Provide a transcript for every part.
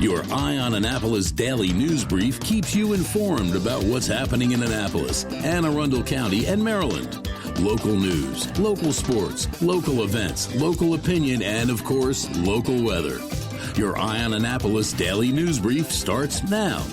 Your Eye on Annapolis daily news brief keeps you informed about what's happening in Annapolis, Anne Arundel County, and Maryland. Local news, local sports, local events, local opinion, and, of course, local weather. Your Eye on Annapolis daily news brief starts now.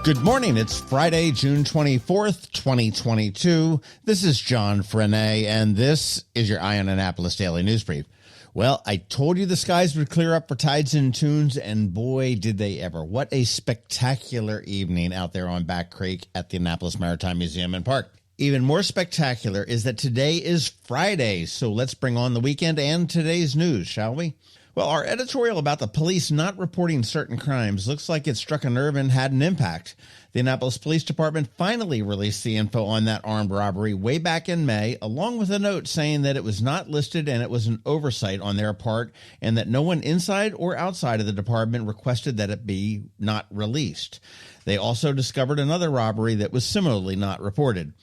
Good morning. It's Friday, June 24th, 2022. This is John Frenaye, and this is your Eye on Annapolis daily news brief. Well, I told you the skies would clear up for tides and tunes, and boy, did they ever. What a spectacular evening out there on Back Creek at the Annapolis Maritime Museum and Park. Even more spectacular is that today is Friday, so let's bring on the weekend and today's news, shall we? Well, our editorial about the police not reporting certain crimes looks like it struck a nerve and had an impact. The Annapolis Police Department finally released the info on that armed robbery way back in May, along with a note saying that it was not listed and it was an oversight on their part, and that no one inside or outside of the department requested that it be not released. They also discovered another robbery that was similarly not reported.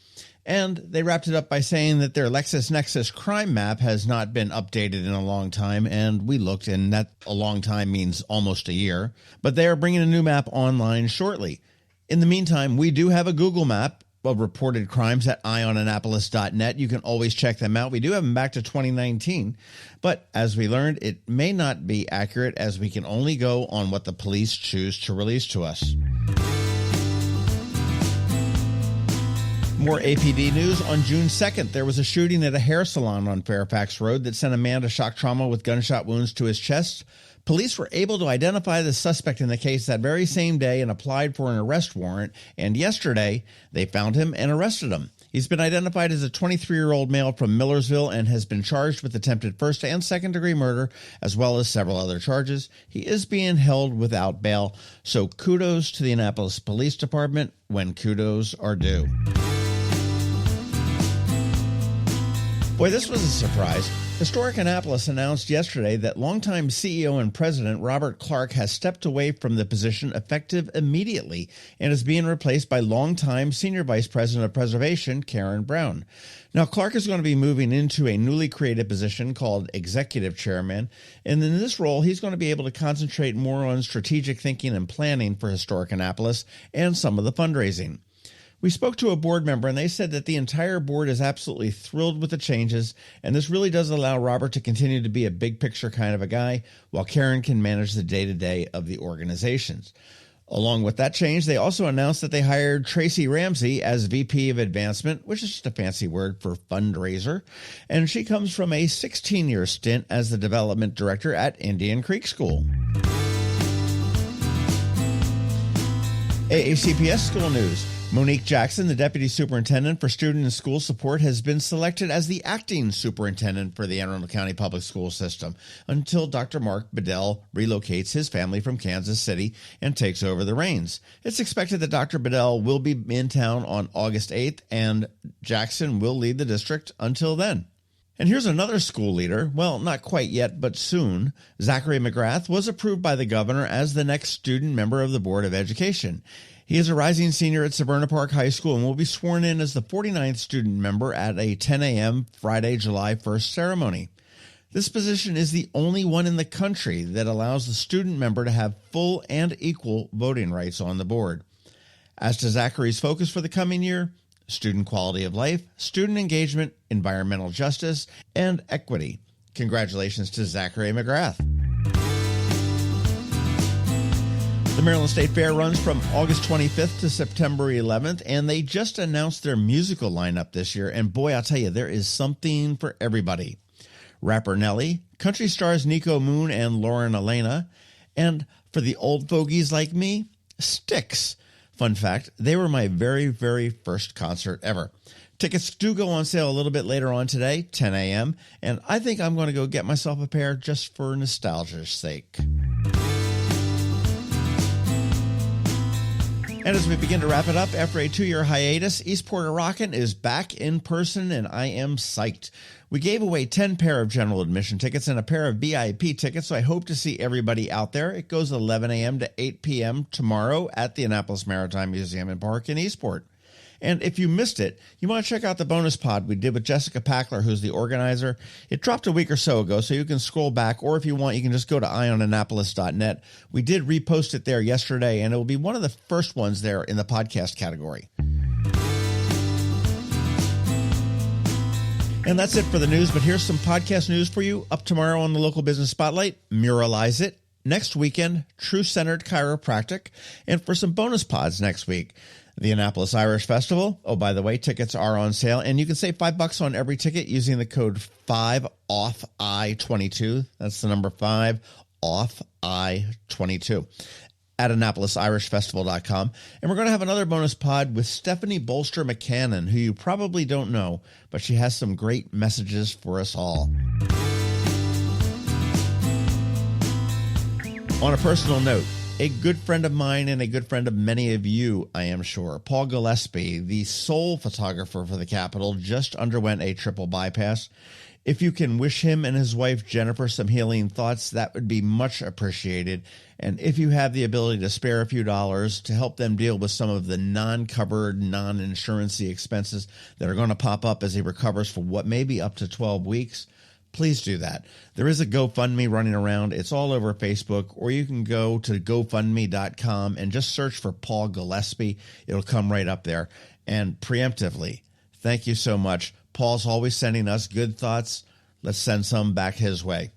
And they wrapped it up by saying that their LexisNexis crime map has not been updated in a long time, and we looked, and that a long time means almost a year. But they are bringing a new map online shortly. In the meantime, we do have a Google map of reported crimes at eyeonannapolis.net. You can always check them out. We do have them back to 2019. But as we learned, it may not be accurate, as we can only go on what the police choose to release to us. More APD news. On June 2nd, there was a shooting at a hair salon on Fairfax Road that sent a man to shock trauma with gunshot wounds to his chest. Police were able to identify the suspect in the case that very same day and applied for an arrest warrant, and yesterday they found him and arrested him. He's been identified as a 23-year-old male from Millersville and has been charged with attempted first and second-degree murder, as well as several other charges. He is being held without bail, so kudos to the Annapolis Police Department when kudos are due. Boy, this was a surprise. Historic Annapolis announced yesterday that longtime CEO and president Robert Clark has stepped away from the position effective immediately and is being replaced by longtime senior vice president of preservation Karen Brown. Now, Clark is going to be moving into a newly created position called executive chairman, and in this role, he's going to be able to concentrate more on strategic thinking and planning for Historic Annapolis and some of the fundraising. We spoke to a board member, and they said that the entire board is absolutely thrilled with the changes, and this really does allow Robert to continue to be a big-picture kind of a guy, while Karen can manage the day-to-day of the organizations. Along with that change, they also announced that they hired Tracy Ramsey as VP of Advancement, which is just a fancy word for fundraiser, and she comes from a 16-year stint as the development director at Indian Creek School. AACPS School News. Monique Jackson, the Deputy Superintendent for Student and School Support, has been selected as the Acting Superintendent for the Anne Arundel County Public School System until Dr. Mark Bedell relocates his family from Kansas City and takes over the reins. It's expected that Dr. Bedell will be in town on August 8th, and Jackson will lead the district until then. And here's another school leader. Well, not quite yet, but soon. Zachary McGrath was approved by the governor as the next student member of the Board of Education. He is a rising senior at Severna Park High School and will be sworn in as the 49th student member at a 10 a.m. Friday, July 1st ceremony. This position is the only one in the country that allows the student member to have full and equal voting rights on the board. As to Zachary's focus for the coming year, student quality of life, student engagement, environmental justice, and equity. Congratulations to Zachary McGrath. The Maryland State Fair runs from August 25th to September 11th, and they just announced their musical lineup this year, and boy, I'll tell you, there is something for everybody. Rapper Nelly, country stars Nico Moon and Lauren Elena, and for the old fogies like me, Styx. Fun fact, they were my very, very first concert ever. Tickets do go on sale a little bit later on today, 10 a.m., and I think I'm going to go get myself a pair just for nostalgia's sake. And as we begin to wrap it up, after a 2-year hiatus, Eastport A Rockin is back in person, and I am psyched. We gave away 10 pair of general admission tickets and a pair of VIP tickets, so I hope to see everybody out there. It goes 11 a.m. to 8 p.m. tomorrow at the Annapolis Maritime Museum and Park in Eastport. And if you missed it, you want to check out the bonus pod we did with Jessica Packler, who's the organizer. It dropped a week or so ago, so you can scroll back, or if you want, you can just go to eyeonannapolis.net. We did repost it there yesterday, and it will be one of the first ones there in the podcast category. And that's it for the news, but here's some podcast news for you. Up tomorrow on the Local Business Spotlight, Muralize It. Next weekend, True-Centered Chiropractic. And for some bonus pods next week, the Annapolis Irish Festival. Oh, by the way, tickets are on sale, and you can save $5 on every ticket using the code 5OFFI22. That's the number 5OFFI22 at AnnapolisIrishFestival.com. And we're going to have another bonus pod with Stephanie Bolster McCannon, who you probably don't know, but she has some great messages for us all. On a personal note, a good friend of mine and a good friend of many of you, I am sure, Paul Gillespie, the sole photographer for the Capitol, just underwent a triple bypass. If you can wish him and his wife, Jennifer, some healing thoughts, that would be much appreciated. And if you have the ability to spare a few dollars to help them deal with some of the non-covered, non-insurance-y expenses that are going to pop up as he recovers for what may be up to 12 weeks, please do that. There is a GoFundMe running around. It's all over Facebook, or you can go to GoFundMe.com and just search for Paul Gillespie. It'll come right up there. And preemptively, thank you so much. Paul's always sending us good thoughts. Let's send some back his way.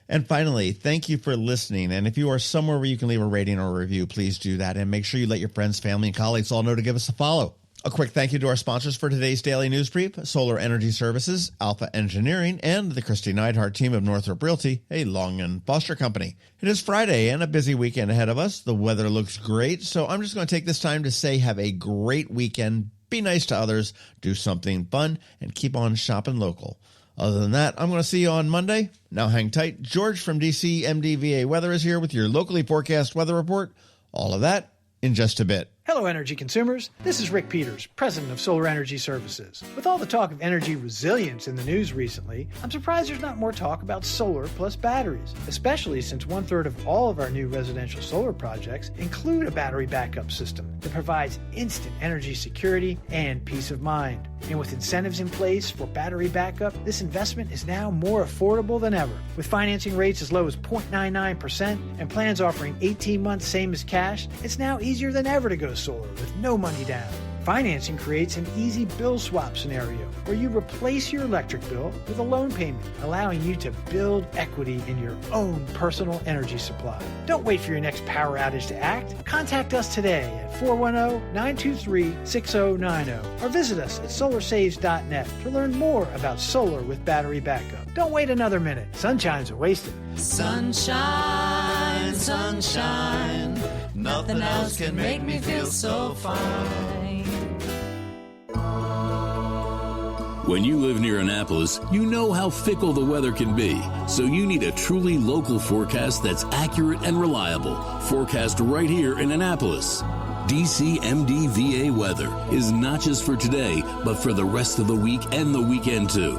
And finally, thank you for listening. And if you are somewhere where you can leave a rating or a review, please do that. And make sure you let your friends, family, and colleagues all know to give us a follow. A quick thank you to our sponsors for today's Daily News Brief, Solar Energy Services, Alpha Engineering, and the Kristi Neidhardt Team of Northrop Realty, a Long & Foster company. It is Friday and a busy weekend ahead of us. The weather looks great, so I'm just going to take this time to say have a great weekend. Be nice to others, do something fun, and keep on shopping local. Other than that, I'm going to see you on Monday. Now hang tight. George from DC MDVA Weather is here with your locally forecast weather report. All of that in just a bit. Hello, energy consumers. This is Rick Peters, president of Solar Energy Services. With all the talk of energy resilience in the news recently, I'm surprised there's not more talk about solar plus batteries, especially since 1/3 of all of our new residential solar projects include a battery backup system that provides instant energy security and peace of mind. And with incentives in place for battery backup, this investment is now more affordable than ever. With financing rates as low as 0.99% and plans offering 18 months same as cash, it's now easier than ever to go solar with no money down. Financing creates an easy bill swap scenario where you replace your electric bill with a loan payment, allowing you to build equity in your own personal energy supply. Don't wait for your next power outage to act. Contact us today at 410-923-6090 or visit us at solarsaves.net to learn more about solar with battery backup. Don't wait another minute. Sunshine's are wasted. Sunshine, sunshine, nothing else can make me feel so fine. When you live near Annapolis, you know how fickle the weather can be. So you need a truly local forecast that's accurate and reliable. Forecast right here in Annapolis. DCMDVA weather is not just for today, but for the rest of the week and the weekend too.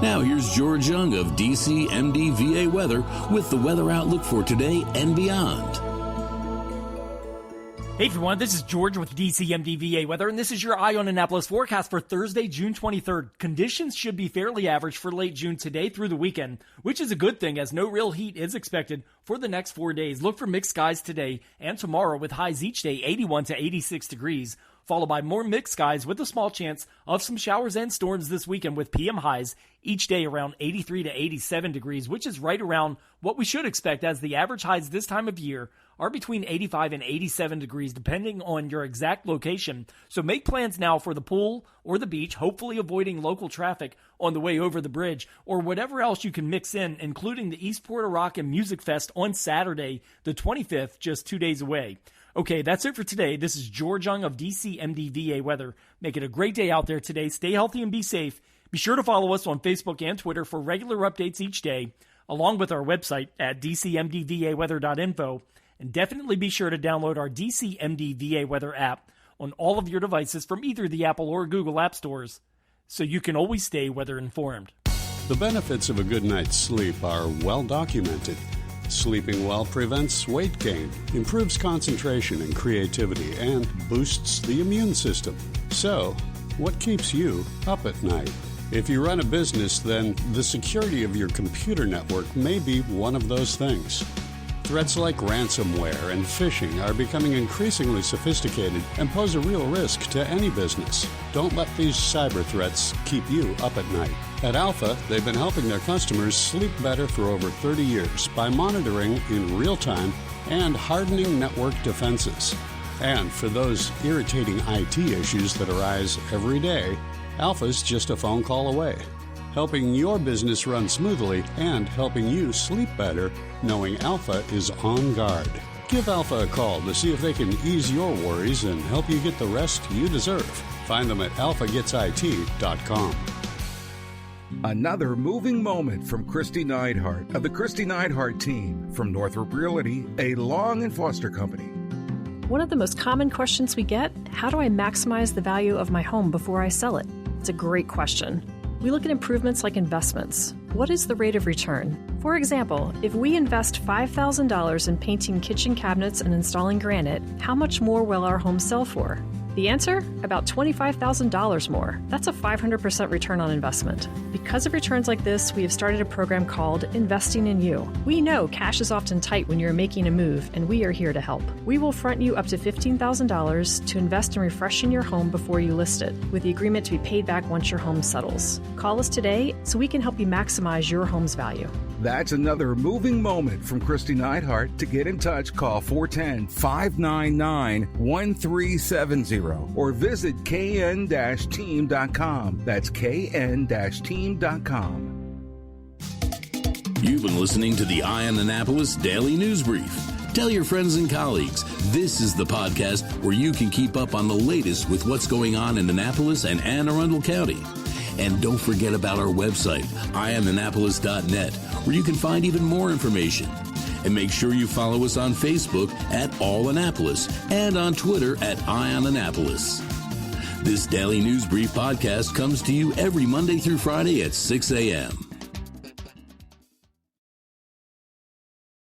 Now here's George Young of DCMDVA weather with the weather outlook for today and beyond. Hey everyone, this is George with DCMDVA Weather, and this is your Eye on Annapolis forecast for Thursday, June 23rd. Conditions should be fairly average for late June today through the weekend, which is a good thing as no real heat is expected for the next 4 days. Look for mixed skies today and tomorrow with highs each day 81 to 86 degrees, followed by more mixed skies with a small chance of some showers and storms this weekend with PM highs each day around 83 to 87 degrees, which is right around what we should expect as the average highs this time of year are between 85 and 87 degrees depending on your exact location. So make plans now for the pool or the beach, hopefully avoiding local traffic on the way over the bridge or whatever else you can mix in, including the Eastport A Rockin Music Fest on Saturday, the 25th, just 2 days away. Okay, that's it for today. This is George Young of DCMDVA Weather. Make it a great day out there today. Stay healthy and be safe. Be sure to follow us on Facebook and Twitter for regular updates each day, along with our website at dcmdvaweather.info. And definitely be sure to download our DCMDVA Weather app on all of your devices from either the Apple or Google app stores, so you can always stay weather informed. The benefits of a good night's sleep are well documented. Sleeping well prevents weight gain, improves concentration and creativity, and boosts the immune system. So, what keeps you up at night? If you run a business, then the security of your computer network may be one of those things. Threats like ransomware and phishing are becoming increasingly sophisticated and pose a real risk to any business. Don't let these cyber threats keep you up at night. At Alpha, they've been helping their customers sleep better for over 30 years by monitoring in real time and hardening network defenses. And for those irritating IT issues that arise every day, Alpha's just a phone call away, helping your business run smoothly and helping you sleep better, knowing Alpha is on guard. Give Alpha a call to see if they can ease your worries and help you get the rest you deserve. Find them at alphagetsit.com. Another moving moment from Kristi Neidhardt of the Kristi Neidhardt Team from Northrop Realty, a Long and Foster company. One of the most common questions we get, how do I maximize the value of my home before I sell it? It's a great question. We look at improvements like investments. What is the rate of return? For example, if we invest $5,000 in painting kitchen cabinets and installing granite, how much more will our home sell for? The answer? About $25,000 more. That's a 500% return on investment. Because of returns like this, we have started a program called Investing in You. We know cash is often tight when you're making a move, and we are here to help. We will front you up to $15,000 to invest in refreshing your home before you list it, with the agreement to be paid back once your home settles. Call us today so we can help you maximize your home's value. That's another moving moment from Kristi Neidhardt. To get in touch, call 410-599-1370 or visit kn-team.com. That's kn-team.com. You've been listening to the Eye on Annapolis Daily News Brief. Tell your friends and colleagues, this is the podcast where you can keep up on the latest with what's going on in Annapolis and Anne Arundel County. And don't forget about our website, eyeonannapolis.net, where you can find even more information. And make sure you follow us on Facebook at All Annapolis and on Twitter at Eye on Annapolis. This Daily News Brief podcast comes to you every Monday through Friday at 6 a.m.